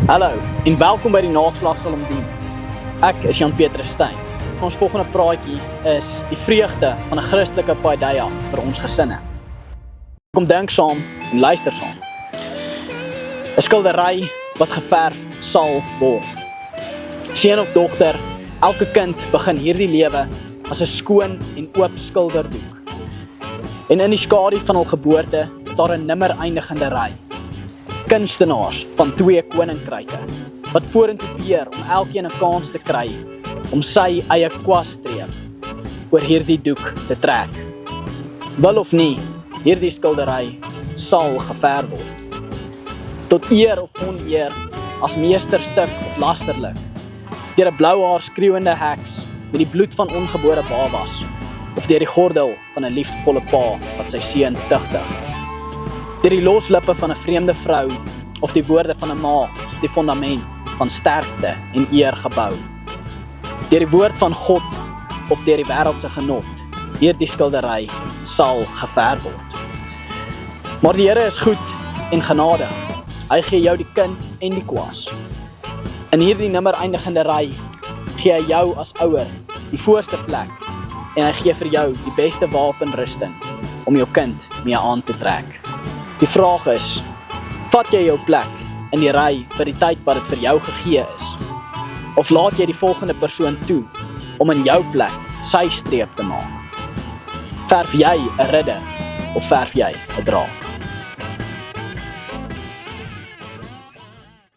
Hallo en welkom by die Nageslag sal hom dien. Ek is Jan-Petrus Steyn. Ons volgende praatjie is die vreugde van 'n Christelike paideia vir ons gesinne. Kom dink saam en luister saam. 'n Skildery wat geverf sal word. Seun of dogter, elke kind begin hierdie lewe as 'n skoon en oop skilderdoek. En in die skadu van hul geboorte is daar 'n nimmer eindigende ry. Kunstenaars van 2 koninkryke, wat vorentoe beer om elkeen 'n kans te kry om sy eie kwastreep oor hierdie doek te trek. Wil of nie, hierdie skildery sal geverf word. Tot eer of oneer, as meesterstuk of lasterlik, deur 'n blouhaar skreeuende heks met die bloed van ongebore babas, of deur die gordel van 'n liefdevolle pa wat sy seun tugtig. Deur die loslippe van 'n vreemde vrou, of die woorde van 'n ma op die fondament van sterkte en eer gebou. Deur die woord van God, of deur die wêreldse genot, hierdie skildery sal geverf word. Maar die Here is goed en genadig. Hy gee jou die kind en die kwas. In hierdie nimmer eindigende ry gee hy jou as ouer die voorste plek en hy gee vir jou die beste wapenrusting om jou kind mee aan te trek. Die vraag is, vat jy jou plek in die ry vir die tyd wat dit vir jou gegee is? Of laat jy die volgende persoon toe om in jou plek sy streep te maak? Verf jy 'n ridder of verf jy 'n draak?